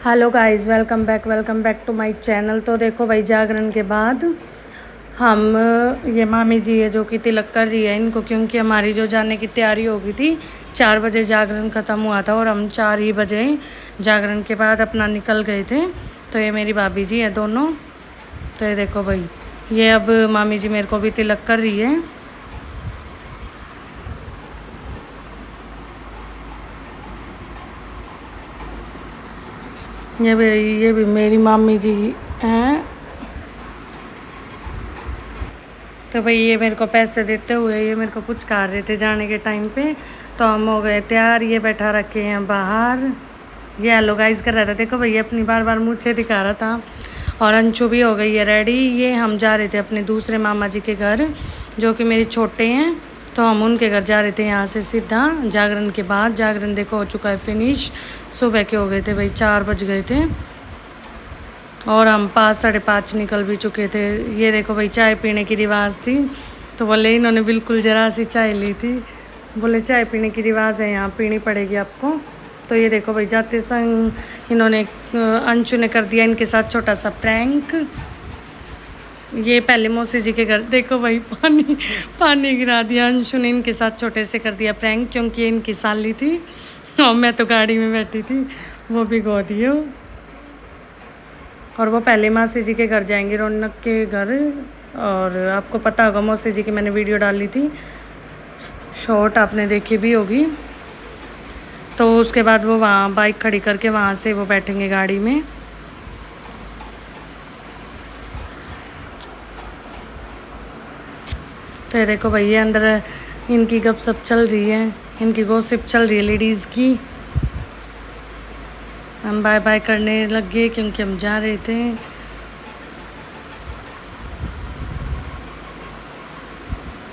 Hello guys, welcome back to my channel. तो देखो भाई, जागरण के बाद हम ये मामी जी है जो कि तिलक कर रही है इनको, क्योंकि हमारी जो जाने की तैयारी हो गई थी। 4 बजे जागरण ख़त्म हुआ था और हम 4 ही बजे जागरण के बाद अपना निकल गए थे। तो ये मेरी भाभी जी है दोनों। तो ये देखो भाई, ये अब मामी जी मेरे को भी तिलक कर रही है। ये भी मेरी मामी जी हैं। तो भाई ये मेरे को पैसे देते हुए ये मेरे को कुछ कर रहे थे जाने के टाइम पे। तो हम हो गए तैयार, ये बैठा रखे हैं बाहर। ये हेलो गाइस कर रहा था, देखो भैया अपनी बार बार मुझे दिखा रहा था। और अंशु भी हो गई है रेडी। ये हम जा रहे थे अपने दूसरे मामा जी के घर, जो कि मेरे छोटे हैं। तो हम उनके घर जा रहे थे यहाँ से सीधा जागरण के बाद। जागरण देखो हो चुका है फिनिश। सुबह के हो गए थे भाई, 4 बज गए थे और हम 5 साढ़े 5 निकल भी चुके थे। ये देखो भाई, चाय पीने की रिवाज थी। तो बोले इन्होंने बिल्कुल ज़रा सी चाय ली थी। बोले चाय पीने की रिवाज है, यहाँ पीनी पड़ेगी आपको। तो ये देखो भाई, जाते संग इन्होंने अंशु ने कर दिया इनके साथ छोटा सा प्रैंक। ये पहले मौसी जी के घर देखो भाई, पानी पानी गिरा दिया अंशु ने इनके साथ छोटे से कर दिया प्रैंक, क्योंकि इनकी साली थी और मैं तो गाड़ी में बैठी थी, वो भिगो दियो। और वो पहले मौसी जी के घर जाएंगे, रौनक के घर। और आपको पता होगा मौसी जी की मैंने वीडियो डाली थी, शॉर्ट आपने देखी भी होगी। तो उसके बाद वो वहाँ बाइक खड़ी करके वहाँ से वो बैठेंगे गाड़ी में। तो ये देखो भैया अंदर इनकी गपशप चल रही है, इनकी गॉसिप चल रही है लेडीज़ की। हम बाय बाय करने लग गए क्योंकि हम जा रहे थे।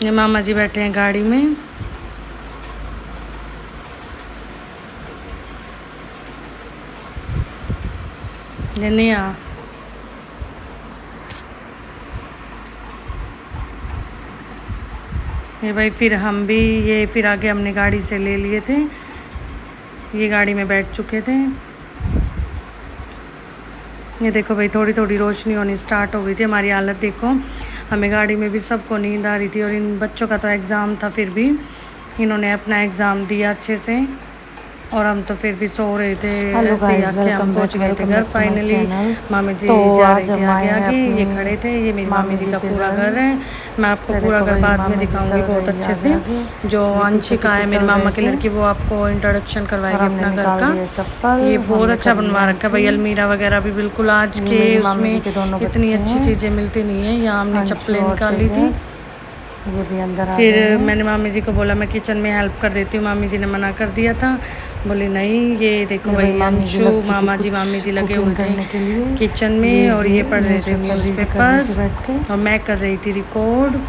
ये मामा जी बैठे हैं गाड़ी में। ये नहीं आ ये भाई, फिर हम भी ये फिर आगे हमने गाड़ी से ले लिए थे, ये गाड़ी में बैठ चुके थे। ये देखो भाई, थोड़ी थोड़ी रोशनी होनी स्टार्ट हो गई थी। हमारी हालत देखो, हमें गाड़ी में भी सबको नींद आ रही थी। और इन बच्चों का तो एग्ज़ाम था, फिर भी इन्होंने अपना एग्ज़ाम दिया अच्छे से और हम तो फिर भी सो रहे थे। हेलो ऐसे ही गाइस, आके हम पहुंच गए थे घर फाइनली। मामी जी तो जा आज रही थी हम आए आगे हैं आगे, ये अपनी खड़े थे। ये मेरी मामी जी का के पूरा घर है। मैं आपको तो पूरा देखो घर भाई, बाद में मामी जी दिखाऊंगी चल बहुत रही अच्छे आगे से। आगे। जो ये पीछे अंशिका पीछे है मेरी चल मामा रहे की थे लड़की, वो आपको इंट्रोडक्शन और करवाएगी हमने अपना घर निकाल का। दिए चप्पल। ये बहुत हमने अच्छा कर बनवा लिया रखा है भाई, एंट्री। अलमीरा वगैरह भी बिल्कुल आज ये के मेरी मामी उसमें जी के दोनों इतनी बच्चे अच्छी हैं, चीज़ें मिलती नहीं है। यहाँ हमने अंशु चप्पलें और निकाली थी। तेजस। ये भी अंदर आ फिर गए हैं। मैंने मामी जी को बोला मैं किचन में हेल्प कर देती हूँ, मामी जी ने मना कर दिया था। बोली नहीं। ये देखो ये भाई भाई, मामी जी अंशु लगी थी मामा जी कुछ मामी जी लगे हुए कुकिंग थे करने के लिए। किचन में, और ये पढ़ रहे थे रीड कर रही न्यूज़पेपर थी बैठ के। और मैं कर रही थी रिकॉर्ड।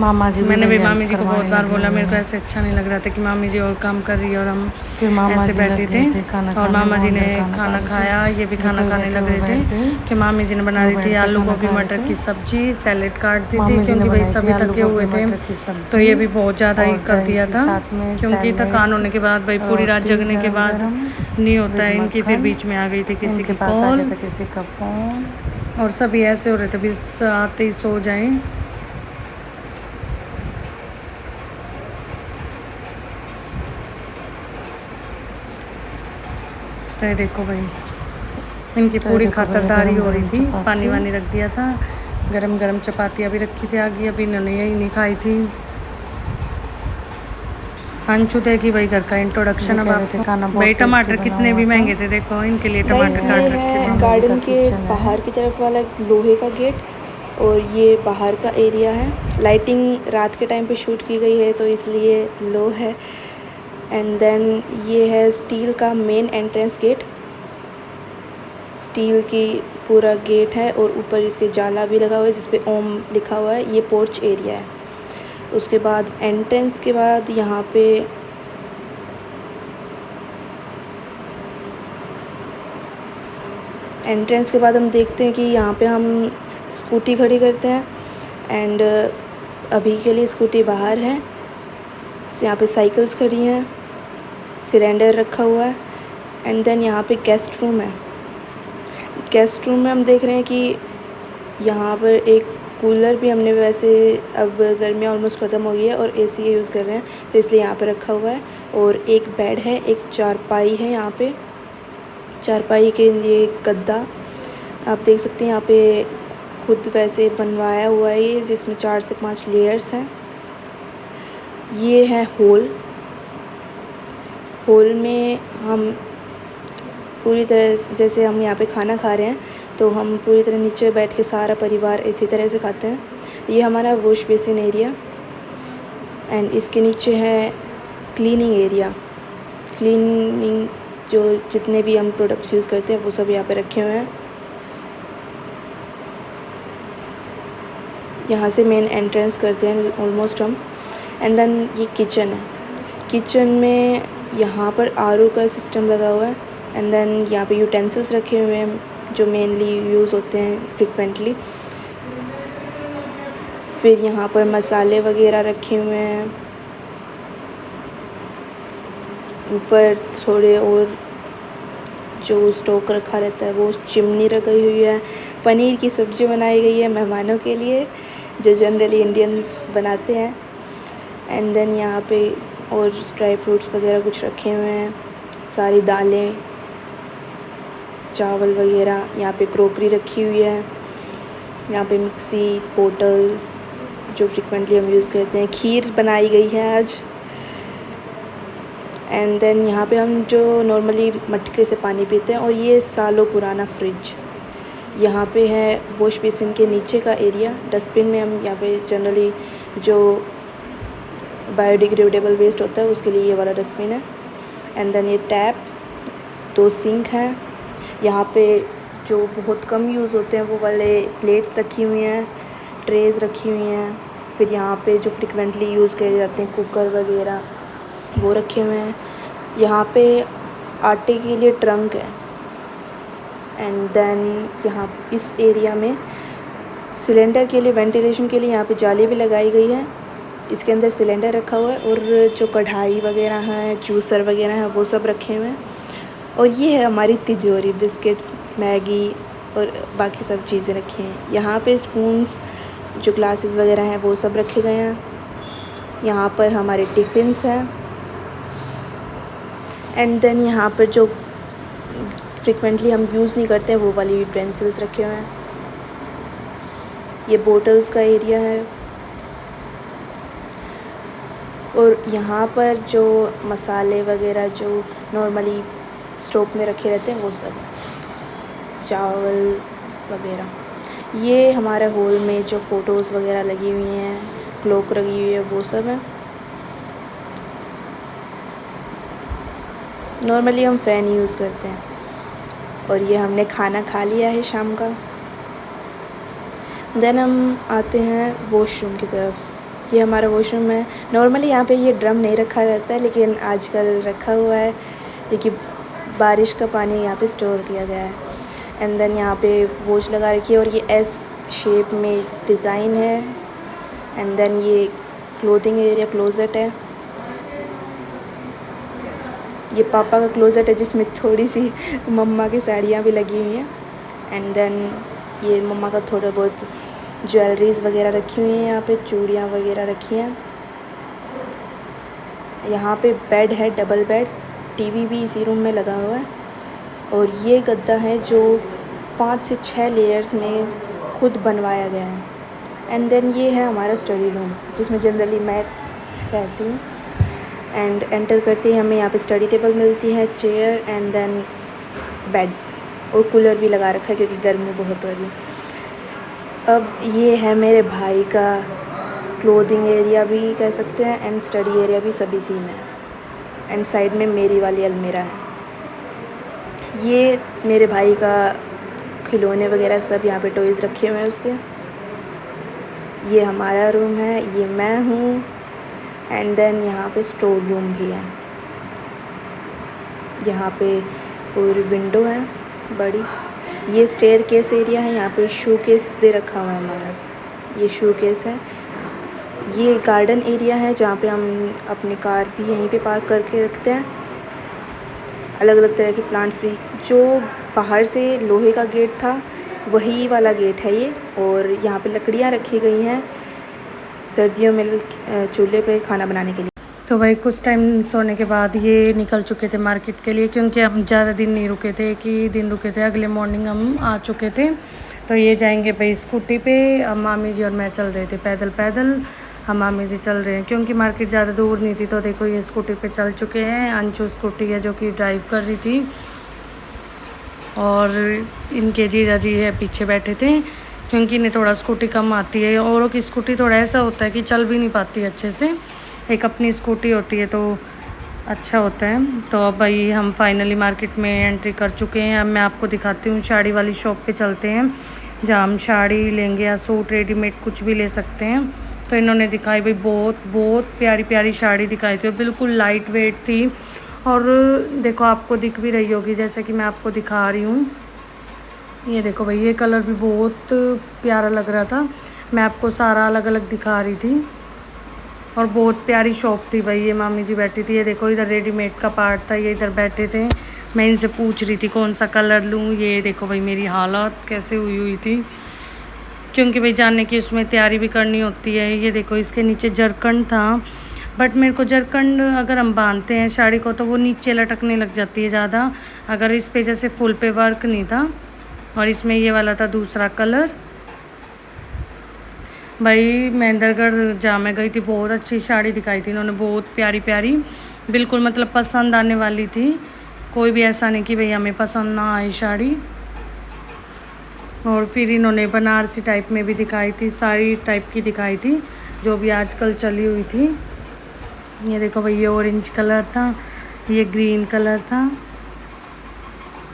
मामा जी भी मैंने भी भाई हेल्प मामी जी को बहुत करवाने बार लगे बोला, हुए मेरे को हैं। ऐसे अच्छा नहीं लग रहा था कि मामी जी और काम कर रही है और हम फिर मामा ऐसे जी बैठे लग थे। गए थे खाना और खाने, मामा वो जी ने अंदर खाना खाना खा रहे खाया, ये भी थे। खाना कोई खाने बैठे लग हुए रहे बेड पे, थे कि मामी जी ने बना वो रही थी बैठ के आलू खाना गोभी खा रहे मटर थे। की सब्जी, सैलेड काटती थी मामी जी ने क्योंकि भाई बनाई थी सभी आलू थके गोभी हुए थे। मटर की तो सब्जी ये भी बहुत ज़्यादा ही और कर दही दिया के था, साथ में क्योंकि थकान सैलेड, होने के बाद भाई पूरी रात रोटी जगने के गरम बाद गरम नहीं होता विद है इनकी। फिर मक्खन। बीच में आ गई थी किसी इनके की पास आ कॉल गया था किसी का फ़ोन। और सभी ऐसे हो रहे थे बस आते ही सो जाएं। तो ये देखो भाई, इनकी तो पूरी देखो भैया खातरदारी गरम हो रही गरम थी। पानी चपाती। वानी रख दिया था, गरम गरम चपातियाँ भी रखी थी आगे, अभी इन्होंने यही नहीं खाई थी। अंशु देगी भाई घर का इंट्रोडक्शन। ये अब कह रहे थे आपको खाना भाई बहुत टेस्टी टमाटर बना कितने हुआ भी था। महंगे थे, देखो इनके लिए गाइस टमाटर ये काट रखे थे। है मामा जी का गार्डन के किचन है। बाहर की तरफ वाला एक लोहे का गेट और ये बाहर का एरिया है। लाइटिंग रात के टाइम पे शूट की गई है तो इसलिए लो है। एंड देन ये है स्टील का मेन एंट्रेंस गेट, स्टील की पूरा गेट है और ऊपर इसके जाला भी लगा हुआ है जिस पे ओम लिखा हुआ है। ये पोर्च एरिया है। उसके बाद एंट्रेंस के बाद यहाँ पे हम देखते हैं कि यहाँ पे हम स्कूटी खड़ी करते हैं। एंड अभी के लिए स्कूटी बाहर है। यहाँ पे साइकिल्स खड़ी हैं, सिलेंडर रखा हुआ है एंड देन यहाँ पे गेस्ट रूम है। गेस्ट रूम में हम देख रहे हैं कि यहाँ पर एक कूलर भी हमने, वैसे अब गर्मियाँ ऑलमोस्ट ख़त्म हो गई है और एसी यूज़ कर रहे हैं तो इसलिए यहाँ पे रखा हुआ है। और एक बेड है, एक चारपाई है यहाँ पे, चारपाई के लिए गद्दा आप देख सकते हैं यहाँ पे खुद वैसे बनवाया हुआ है ये, जिसमें 4 से 5 लेयर्स हैं। ये है हॉल। हॉल में हम पूरी तरह, जैसे हम यहाँ पे खाना खा रहे हैं तो हम पूरी तरह नीचे बैठ के सारा परिवार इसी तरह से खाते हैं। ये हमारा वॉश बेसिन एरिया एंड इसके नीचे है क्लीनिंग एरिया। क्लीनिंग जो जितने भी हम प्रोडक्ट्स यूज़ करते हैं वो सब यहाँ पे रखे हुए हैं। यहाँ से मेन एंट्रेंस करते हैं ऑलमोस्ट हम। एंड देन ये किचन है। किचन में यहाँ पर आरओ का सिस्टम लगा हुआ है। एंड देन यहाँ पे यूटेंसिल्स रखे हुए हैं जो मेनली यूज़ होते हैं फ्रिक्वेंटली। फिर यहाँ पर मसाले वगैरह रखे हुए हैं। ऊपर थोड़े और जो स्टॉक रखा रहता है वो चिमनी रखी हुई है। पनीर की सब्ज़ी बनाई गई है मेहमानों के लिए, जो जनरली इंडियंस बनाते हैं। एंड देन यहाँ पे और ड्राई फ्रूट्स वगैरह कुछ रखे हुए हैं, सारी दालें, चावल वगैरह। यहाँ पे क्रोकरी रखी हुई है। यहाँ पे मिक्सी, बोटल्स जो फ्रिक्वेंटली हम यूज़ करते हैं। खीर बनाई गई है आज। एंड देन यहाँ पे हम जो नॉर्मली मटके से पानी पीते हैं। और ये सालों पुराना फ्रिज। यहाँ पे है वॉश बेसिन के नीचे का एरिया। डस्टबिन में हम यहाँ पे जनरली जो बायोडिग्रेडेबल वेस्ट होता है उसके लिए ये वाला डस्टबिन है। एंड देन ये टैप, 2 सिंक हैं। यहाँ पे जो बहुत कम यूज़ होते हैं वो वाले प्लेट्स रखी हुई हैं, ट्रेज़ रखी हुई हैं। फिर यहाँ पे जो फ्रिक्वेंटली यूज़ किए जाते हैं कुकर वगैरह वो रखे हुए हैं। यहाँ पे आटे के लिए ट्रंक है। एंड देन यहाँ इस एरिया में सिलेंडर के लिए, वेंटिलेशन के लिए यहाँ पे जाली भी लगाई गई है। इसके अंदर सिलेंडर रखा हुआ है और जो कढ़ाई वगैरह हैं, जूसर वगैरह हैं वो सब रखे हुए हैं। और ये है हमारी तिजोरी, बिस्किट्स, मैगी और बाकी सब चीज़ें रखी हैं। यहाँ पे स्पून्स, जो ग्लासेस वगैरह हैं वो सब रखे गए हैं। यहाँ पर हमारे टिफ़िन्स हैं। एंड देन यहाँ पर जो फ्रिक्वेंटली हम यूज़ नहीं करते हैं वो वाली यूटेंसिल्स रखे हुए हैं। ये बोटल्स का एरिया है। और यहाँ पर जो मसाले वगैरह जो नॉर्मली स्टोव में रखे रहते हैं वो सब है, चावल वगैरह। ये हमारे हॉल में जो फ़ोटोज़ वगैरह लगी हुई हैं, क्लॉक लगी हुई है, वो सब है। नॉर्मली हम फ़ैन यूज़ करते हैं। और ये हमने खाना खा लिया है शाम का। देन हम आते हैं वॉशरूम की तरफ। ये हमारा वॉशरूम है। नॉर्मली यहाँ पे ये ड्रम नहीं रखा रहता है, लेकिन आजकल रखा हुआ है क्योंकि बारिश का पानी यहाँ पे स्टोर किया गया है। एंड देन यहाँ पे वॉश लगा रखी है और ये एस शेप में डिज़ाइन है। एंड देन ये क्लोथिंग एरिया, क्लोज़ेट है। ये पापा का क्लोज़ेट है जिसमें थोड़ी सी मम्मा की साड़ियाँ भी लगी हुई हैं। एंड देन ये मम्मा का थोड़ा बहुत ज्वेलरीज़ वगैरह रखी हुई हैं। यहाँ पे चूड़ियाँ वगैरह रखी हैं। यहाँ पे बेड है, डबल बेड। टीवी भी इसी रूम में लगा हुआ है। और ये गद्दा है जो 5 से 6 लेयर्स में खुद बनवाया गया है। एंड देन ये है हमारा स्टडी रूम जिसमें जनरली मैं रहती हूँ। एंड एंटर करते ही हमें यहाँ पे स्टडी टेबल मिलती है, चेयर एंड देन बेड। और कूलर भी लगा रखा है क्योंकि गर्मी बहुत हो रही है। अब ये है मेरे भाई का क्लोथिंग एरिया भी कह सकते हैं एंड स्टडी एरिया भी, सभी इसी में है। एंड साइड में मेरी वाली अलमीरा है। ये मेरे भाई का खिलौने वगैरह सब यहाँ पे टॉयज़ रखे हुए हैं उसके। ये हमारा रूम है, ये मैं हूँ। एंड देन यहाँ पे स्टोर रूम भी है। यहाँ पे पूरी विंडो है बड़ी। ये स्टेयर केस एरिया है। यहाँ पे शू केस भी रखा हुआ है हमारा, ये शू केस है। ये गार्डन एरिया है जहाँ पे हम अपनी कार भी यहीं पे पार्क करके रखते हैं। अलग अलग तरह के प्लांट्स भी। जो बाहर से लोहे का गेट था वही वाला गेट है ये। और यहाँ पे लकड़ियाँ रखी गई हैं सर्दियों में चूल्हे पे खाना बनाने के लिए। तो भाई कुछ टाइम सोने के बाद ये निकल चुके थे मार्केट के लिए, क्योंकि हम ज़्यादा दिन नहीं रुके थे, एक ही दिन रुके थे, अगले मॉर्निंग हम आ चुके थे। तो ये जाएंगे भाई स्कूटी पे, अब मामी जी और मैं चल रहे थे पैदल पैदल। हम मामी जी चल रहे हैं क्योंकि मार्केट ज़्यादा दूर नहीं थी। तो देखो ये स्कूटी पे चल चुके हैं। अंशु स्कूटी है जो कि ड्राइव कर रही थी, और इनके जीजा जी है पीछे बैठे थे, क्योंकि इन्हें थोड़ा स्कूटी कम आती है। औरों की स्कूटी थोड़ा ऐसा होता है कि चल भी नहीं पाती अच्छे से, एक अपनी स्कूटी होती है तो अच्छा होता है। तो अब भाई हम फाइनली मार्केट में एंट्री कर चुके हैं। अब मैं आपको दिखाती हूँ, साड़ी वाली शॉप पे चलते हैं जहाँ हम साड़ी लेंगे या सूट रेडीमेड कुछ भी ले सकते हैं। तो इन्होंने दिखाई भाई बहुत बहुत प्यारी प्यारी साड़ी दिखाई थी, बिल्कुल लाइट वेट थी। और देखो आपको दिख भी रही होगी जैसे कि मैं आपको दिखा रही हूँ। ये देखो भाई, ये कलर भी बहुत प्यारा लग रहा था। मैं आपको सारा अलग अलग दिखा रही थी, और बहुत प्यारी शॉप थी भाई। ये मामी जी बैठी थी, ये देखो इधर रेडीमेड का पार्ट था, ये इधर बैठे थे। मैं इनसे पूछ रही थी कौन सा कलर लूँ। ये देखो भाई मेरी हालत कैसे हुई थी, क्योंकि भाई जाने की उसमें तैयारी भी करनी होती है। ये देखो इसके नीचे जरकंड था, बट मेरे को जरकंड अगर हम बांधते हैं साड़ी को तो वो नीचे लटकने लग जाती है ज़्यादा, अगर इस पे जैसे फुल पे वर्क नहीं था। और इसमें ये वाला था दूसरा कलर। भाई महेंद्रगढ़ जहाँ मैं गई थी बहुत अच्छी साड़ी दिखाई थी इन्होंने, बहुत प्यारी प्यारी, बिल्कुल मतलब पसंद आने वाली थी। कोई भी ऐसा नहीं कि भाई हमें पसंद ना आई साड़ी। और फिर इन्होंने बनारसी टाइप में भी दिखाई थी, साड़ी टाइप की दिखाई थी जो भी आजकल चली हुई थी। ये देखो भाई ये ऑरेंज कलर था, ये ग्रीन कलर था।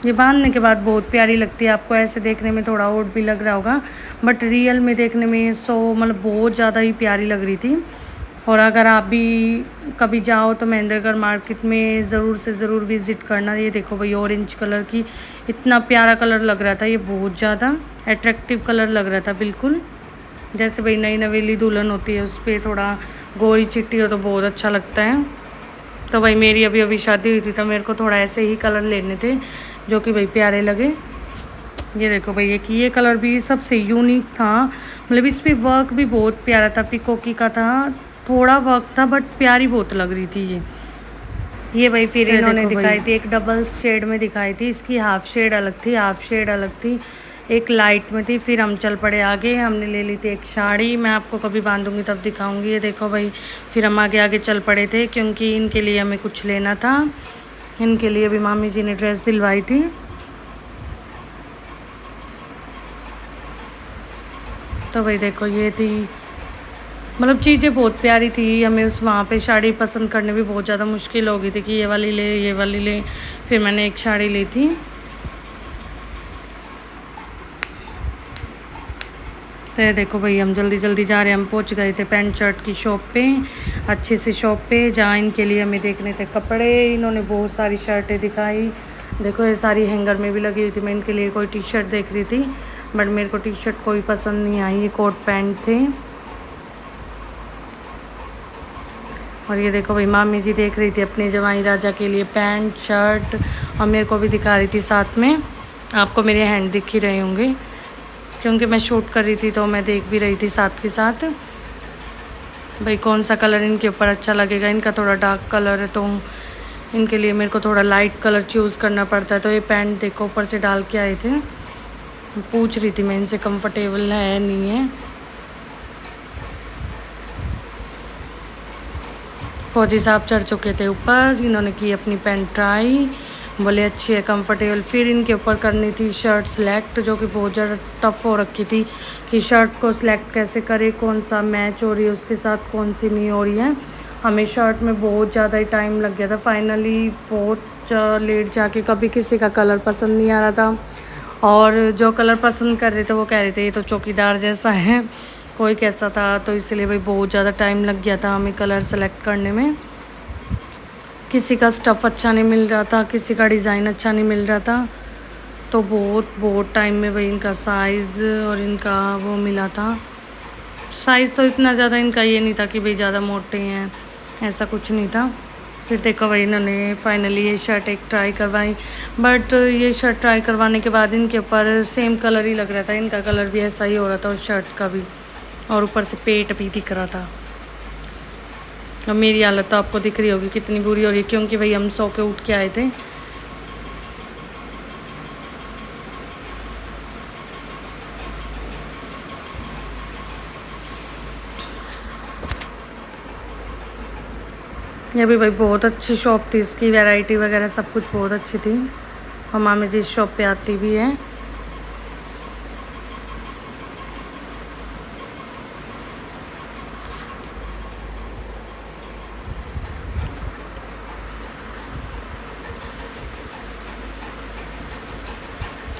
ये बांधने के बाद बहुत प्यारी लगती है, आपको ऐसे देखने में थोड़ा ओड भी लग रहा होगा, बट रियल में देखने में मतलब बहुत ज़्यादा ही प्यारी लग रही थी। और अगर आप भी कभी जाओ तो महेंद्रगढ़ मार्केट में ज़रूर से ज़रूर विज़िट करना। ये देखो भाई ऑरेंज कलर की, इतना प्यारा कलर लग रहा था, ये बहुत ज़्यादा अट्रैक्टिव कलर लग रहा था, बिल्कुल जैसे भाई नई नवेली दुल्हन होती है उस पर थोड़ा गोरी चिट्टी हो तो बहुत अच्छा लगता है। तो भाई मेरी अभी अभी शादी हुई थी तो मेरे को थोड़ा ऐसे ही कलर लेने थे जो कि भाई प्यारे लगे। ये देखो भाई ये कलर भी सबसे यूनिक था, मतलब इस पर वर्क भी बहुत प्यारा था, पिकोकी का था, थोड़ा वर्क था बट प्यारी बहुत लग रही थी ये भाई फिर इन्होंने दिखाई थी एक डबल शेड में दिखाई थी, इसकी हाफ शेड अलग थी, हाफ शेड अलग थी, एक लाइट में थी। फिर हम चल पड़े आगे, हमने ले ली थी एक साड़ी, मैं आपको कभी बांधूंगी तब दिखाऊंगी। ये देखो भाई फिर हम आगे आगे चल पड़े थे क्योंकि इनके लिए हमें कुछ लेना था। इनके लिए भी मामी जी ने ड्रेस दिलवाई थी। तो भाई देखो ये थी, मतलब चीज़ें बहुत प्यारी थी। हमें उस वहाँ पे साड़ी पसंद करने भी बहुत ज़्यादा मुश्किल हो गई थी कि ये वाली ले ये वाली ले। फिर मैंने एक साड़ी ली थी। तो ये देखो भाई हम जल्दी जल्दी जा रहे हैं, हम पहुँच गए थे पैंट शर्ट की शॉप पे, अच्छी सी शॉप पे जहाँ इनके लिए हमें देखने थे कपड़े। इन्होंने बहुत सारी शर्टें दिखाई, देखो ये सारी हैंगर में भी लगी हुई थी। मैं इनके लिए कोई टी शर्ट देख रही थी बट मेरे को टी शर्ट कोई पसंद नहीं आई, ये कोट पैंट थे। और ये देखो भाई मामी जी देख रही थी अपने जवाई राजा के लिए पैंट शर्ट, और मेरे को भी दिखा रही थी साथ में। आपको मेरे हैंड दिख ही रहे होंगे क्योंकि मैं शूट कर रही थी तो मैं देख भी रही थी साथ के साथ भाई कौन सा कलर इनके ऊपर अच्छा लगेगा। इनका थोड़ा डार्क कलर है तो इनके लिए मेरे को थोड़ा लाइट कलर चूज़ करना पड़ता है। तो ये पैंट देखो ऊपर से डाल के आए थे, पूछ रही थी मैं इनसे कंफर्टेबल है नहीं है। फौजी साहब चढ़ चुके थे ऊपर, इन्होंने की अपनी पैंट ट्राई, बोले अच्छी है कंफर्टेबल। फिर इनके ऊपर करनी थी शर्ट सेलेक्ट जो कि बहुत ज़्यादा टफ़ हो रखी थी कि शर्ट को सिलेक्ट कैसे करे, कौन सा मैच हो रही है उसके साथ कौन सी नहीं हो रही है। हमें शर्ट में बहुत ज़्यादा ही टाइम लग गया था, फाइनली बहुत लेट जाके, कभी किसी का कलर पसंद नहीं आ रहा था और जो कलर पसंद कर रहे थे वो कह रहे थे ये तो चौकीदार जैसा है, कोई कैसा था। तो इसलिए भाई बहुत ज़्यादा टाइम लग गया था हमें कलर सेलेक्ट करने में। किसी का स्टफ़ अच्छा नहीं मिल रहा था, किसी का डिज़ाइन अच्छा नहीं मिल रहा था, तो बहुत टाइम में भाई इनका साइज़ और इनका वो मिला था। साइज़ तो इतना ज़्यादा इनका ये नहीं था कि भाई ज़्यादा मोटे हैं, ऐसा कुछ नहीं था। फिर देखो भाई इन्होंने फाइनली ये शर्ट एक ट्राई करवाई, बट ये शर्ट ट्राई करवाने के बाद इनके ऊपर सेम कलर ही लग रहा था, इनका कलर भी ऐसा ही हो रहा था उस शर्ट का भी, और ऊपर से पेट भी दिख रहा था। अब मेरी हालत तो आपको दिख रही होगी कितनी बुरी हो रही है, क्योंकि भाई हम सो के उठ के आए थे। ये भी भाई बहुत अच्छी शॉप थी, इसकी वैरायटी वगैरह सब कुछ बहुत अच्छी थी, और मामी जी इस शॉप पे आती भी है।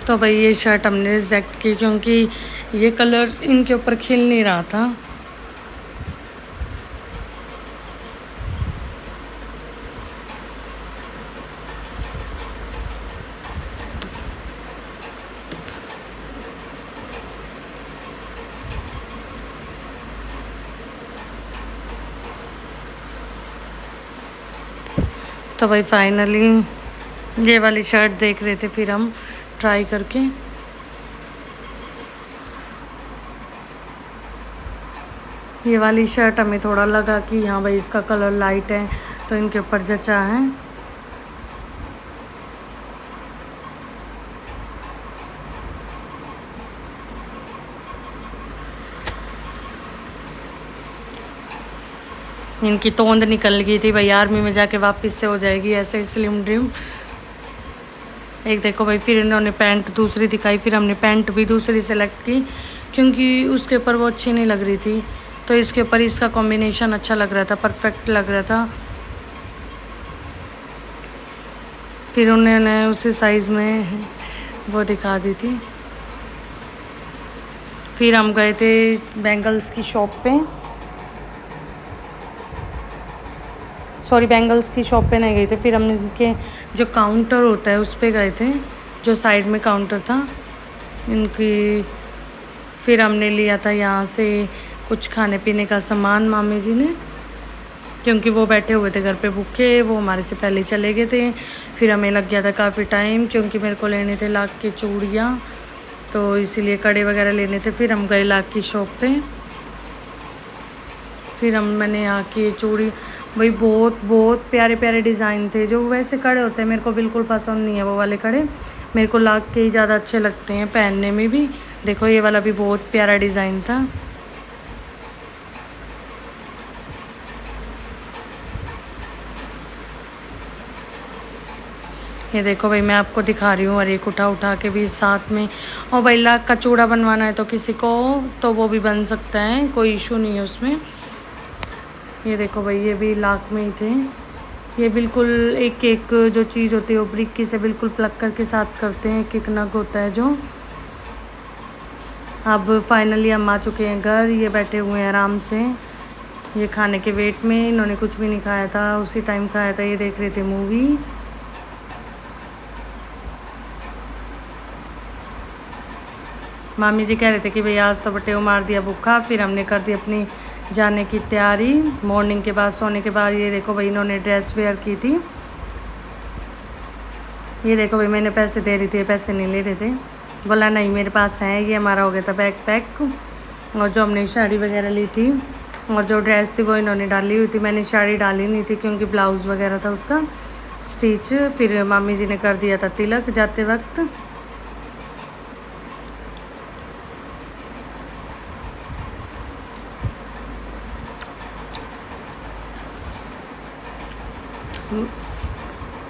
तो भाई ये शर्ट हमने रिजेक्ट की, क्योंकि ये कलर इनके ऊपर खिल नहीं रहा था। तो भाई फाइनली ये वाली शर्ट देख रहे थे फिर हम ट्राई करके। ये वाली शर्ट हमें थोड़ा लगा कि हाँ भाई इसका कलर लाइट है तो इनके ऊपर जचा है। इनकी तोंद निकल गई थी भाई, आर्मी में जाके वापस से हो जाएगी ऐसे स्लिम ड्रीम। एक देखो भाई फिर इन्होंने पैंट दूसरी दिखाई, फिर हमने पैंट भी दूसरी सेलेक्ट की, क्योंकि उसके ऊपर वो अच्छी नहीं लग रही थी, तो इसके ऊपर इसका कॉम्बिनेशन अच्छा लग रहा था, परफेक्ट लग रहा था। फिर उन्होंने उसी साइज़ में वो दिखा दी थी। फिर हम गए थे बैंगल्स की शॉप पे, सॉरी बैंगल्स की शॉप पे नहीं गए थे, फिर हम इनके जो काउंटर होता है उस पे गए थे, जो साइड में काउंटर था इनकी। फिर हमने लिया था यहाँ से कुछ खाने पीने का सामान मामी जी ने, क्योंकि वो बैठे हुए थे घर पे भूखे, वो हमारे से पहले चले गए थे। फिर हमें लग गया था काफ़ी टाइम, क्योंकि मेरे को लेने थे लाख के चूड़ियाँ, तो इसीलिए कड़े वगैरह लेने थे। फिर हम गए लाख की शॉप पे, फिर मैंने यहाँ की चूड़ी, भाई बहुत बहुत प्यारे प्यारे डिज़ाइन थे। जो वैसे कड़े होते हैं मेरे को बिल्कुल पसंद नहीं है वो वाले कड़े, मेरे को लाख के ही ज़्यादा अच्छे लगते हैं पहनने में भी। देखो ये वाला भी बहुत प्यारा डिज़ाइन था। ये देखो भाई मैं आपको दिखा रही हूँ, और एक उठा उठा के भी साथ में। और भाई लाख का चूड़ा बनवाना है तो किसी को तो वो भी बन सकता है, कोई इशू नहीं है उसमें। ये देखो भाई ये भी लाख में ही थे। ये बिल्कुल एक एक जो चीज़ होती है वो ब्रिक से बिल्कुल प्लग करके साथ करते हैं, एक एक नग होता है जो। अब फाइनली हम आ चुके हैं घर, ये बैठे हुए हैं आराम से, ये खाने के वेट में। इन्होंने कुछ भी नहीं खाया था, उसी टाइम खाया था, ये देख रहे थे मूवी। मामी जी कह रहे थे कि भाई आज तो बटेव मार दिया भूखा। फिर हमने कर दी अपनी जाने की तैयारी मॉर्निंग के बाद, सोने के बाद। ये देखो भाई इन्होंने ड्रेस वेयर की थी। ये देखो भाई मैंने पैसे दे रही थी, पैसे नहीं ले रहे थे, बोला नहीं मेरे पास है। ये हमारा हो गया था बैग पैक। और जो हमने साड़ी वगैरह ली थी और जो ड्रेस थी वो इन्होंने डाली हुई थी, मैंने साड़ी डाली नहीं थी क्योंकि ब्लाउज़ वगैरह था उसका स्टिच। फिर मामी जी ने कर दिया था तिलक जाते वक्त।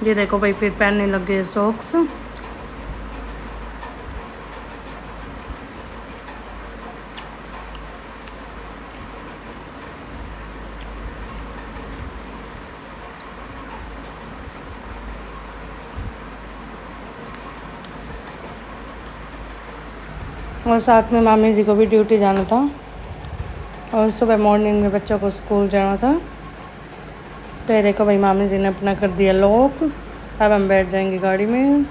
ये देखो भाई फिर पहनने लग गए सॉक्स। और साथ में मामी जी को भी ड्यूटी जाना था, और सुबह मॉर्निंग में बच्चों को स्कूल जाना था। तो ये देखो भाई मामी जी ने अपना कर दिया लॉक। अब हम बैठ जाएंगे गाड़ी में।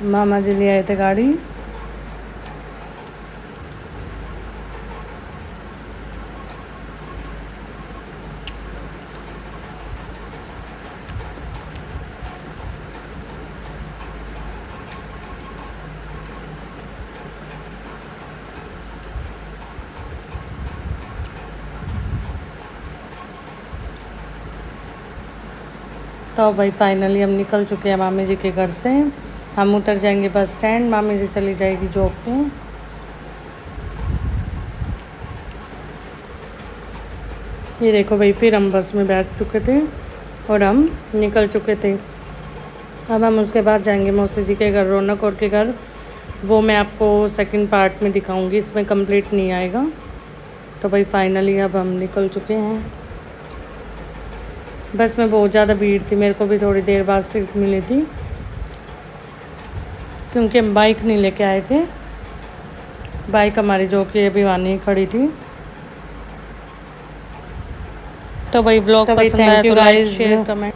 मामा जी ले आए थे गाड़ी। तो भाई फाइनली हम निकल चुके हैं मामी जी के घर से। हम उतर जाएंगे बस स्टैंड, मामी जी चली जाएगी जॉब पे। ये देखो भाई, फिर हम बस में बैठ चुके थे और हम निकल चुके थे। अब हम उसके बाद जाएंगे मौसी जी के घर, रौनक और के घर। वो मैं आपको सेकंड पार्ट में दिखाऊंगी, इसमें कंप्लीट नहीं आएगा। तो भाई फाइनली अब हम निकल चुके हैं। बस में बहुत ज़्यादा भीड़ थी, मेरे को भी थोड़ी देर बाद सीट मिली थी क्योंकि हम बाइक नहीं लेके आए थे। बाइक हमारी जो कि अभी वहाँ नहीं खड़ी थी। तो भाई ब्लॉग पसंद आया तो लाइक शेयर कमेंट